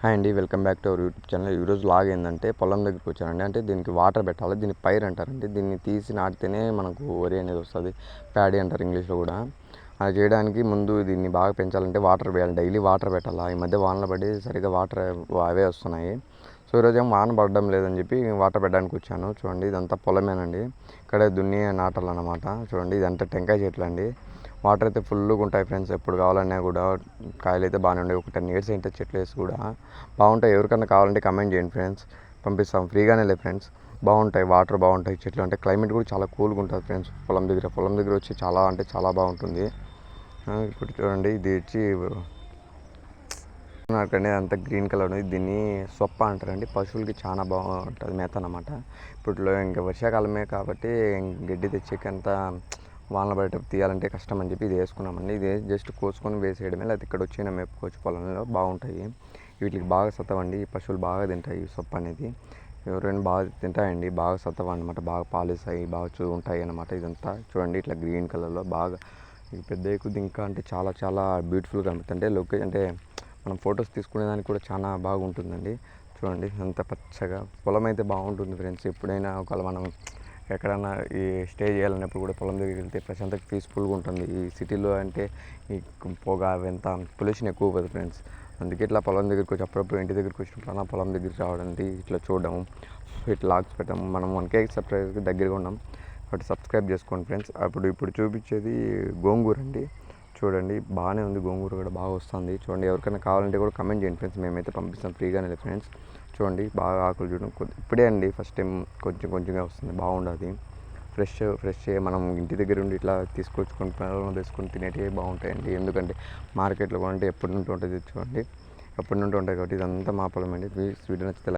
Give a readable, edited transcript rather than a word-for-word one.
Hi అండి, welcome back to our YouTube channel. ఈరోజు log ఏంటంటే పొలం దగ్గరికి వచ్చానండి. అంటే దీనికి వాటర్ పెట్టాలి, దీన్ని పైర్ అంటారండి. దీన్ని తీసి నాటితేనే మనకు వరి అనేది వస్తుంది, ప్యాడీ అంటారు ఇంగ్లీష్లో కూడా. అది చేయడానికి ముందు దీన్ని బాగా పెంచాలంటే వాటర్ వేయాలి, డైలీ వాటర్ పెట్టాలి. ఈ మధ్య వానలు పడి సరిగ్గా వాటర్ అవే వస్తున్నాయి. సో ఈరోజు ఏం వాన పడడం లేదని చెప్పి వాటర్ పెట్టడానికి వచ్చాను. చూడండి, ఇదంతా పొలమేనండి, ఇక్కడే దున్ని నాటాలన్నమాట. చూడండి, ఇదంతా టెంకాయ చెట్లు అండి. వాటర్ అయితే ఫుల్గా ఉంటాయి ఫ్రెండ్స్, ఎప్పుడు కావాలన్నా కూడా. కాయలు అయితే బాగానే ఉండేవి, ఒక 10 years అయితే చెట్లు వేసి కూడా బాగుంటాయి. ఎవరికన్నా కావాలంటే కమెంట్ చేయండి ఫ్రెండ్స్, పంపిస్తాం ఫ్రీగానే లేదు ఫ్రెండ్స్. బాగుంటాయి, వాటర్ బాగుంటాయి, చెట్లు అంటే క్లైమేట్ కూడా చాలా కూల్గా ఉంటుంది ఫ్రెండ్స్. పొలం దగ్గర వచ్చి చాలా అంటే చాలా బాగుంటుంది. ఇప్పుడు చూడండి, ఇది వచ్చి నాకండి అంత గ్రీన్ కలర్ ఉంది. దీన్ని సొప్ప అంటారండి, పశువులకి చాలా బాగుంటుంది మేత అన్నమాట. ఇప్పుడు ఇంకా వర్షాకాలమే కాబట్టి గడ్డి తెచ్చేకంత వానలు పడేటప్పుడు తీయాలంటే కష్టం అని చెప్పి ఇది వేసుకున్నామండి. ఇది జస్ట్ కోసుకొని వేసేయడమే, లేకపోతే ఇక్కడ వచ్చిన మేపుకోవచ్చు పొలంలో. బాగుంటాయి, వీటికి బాగా సత్తవండి. పశువులు బాగా తింటాయి ఈ సొప్ప అనేది. ఎవరైనా బాగా తింటాయండి, బాగా సత్తవ అనమాట, బాగా పాలిస్తాయి, బాగా ఉంటాయి అన్నమాట. ఇదంతా చూడండి, ఇట్లా గ్రీన్ కలర్లో బాగా పెద్ద ఎక్కువ ఇంకా అంటే చాలా చాలా బ్యూటిఫుల్గా అనిపిస్తుంది. లొకేషన్ అంటే మనం ఫొటోస్ తీసుకునేదానికి కూడా చాలా బాగుంటుందండి. చూడండి, అంత పచ్చగా పొలం అయితే బాగుంటుంది ఫ్రెండ్స్. ఎప్పుడైనా ఒకవేళ మనం ఎక్కడన్నా ఈ స్టే చేయాలన్నప్పుడు కూడా పొలం దగ్గరికి వెళ్తే ప్రశాంతంగా పీస్ఫుల్గా ఉంటుంది. ఈ సిటీలో అంటే ఈ పొగ అవంతా పొల్యూషన్ ఎక్కువ కదా ఫ్రెండ్స్. అందుకే ఇట్లా పొలం దగ్గరికి వచ్చి అప్పుడప్పుడు ఇంటి దగ్గరికి వచ్చినప్పుడు అలా పొలం దగ్గరికి రావడం, ఇట్లా చూడడం, ఇట్లా లాగ్స్ పెట్టడం. మనం 1K సబ్స్క్రైబర్కి దగ్గరగా ఉన్నాం కాబట్టి సబ్స్క్రైబ్ చేసుకోండి ఫ్రెండ్స్. ఇప్పుడు చూపించేది గోంగూర అండి. చూడండి, బాగానే ఉంది, గోంగూర కూడా బాగా వస్తుంది. చూడండి, ఎవరికైనా కావాలంటే కూడా కమెంట్ చేయండి ఫ్రెండ్స్, మేమైతే పంపిస్తాం ఫ్రీగానే ఫ్రెండ్స్. చూడండి, బాగా ఆకులు చూడండి, ఇప్పుడే అండి ఫస్ట్ టైం కొంచెంగా వస్తుంది, బాగుండదు. ఫ్రెష్ మనం ఇంటి దగ్గర ఉండి ఇట్లా తీసుకొచ్చుకొని పొలంలో తీసుకొని తినేటివి బాగుంటాయండి. ఎందుకంటే మార్కెట్లో కొంటే ఎప్పటి నుండి ఉంటుంది, చూడండి ఎప్పటి నుండి ఉంటాయి కాబట్టి. ఇదంతా మా పొలం అండి. వీడియో నచ్చితే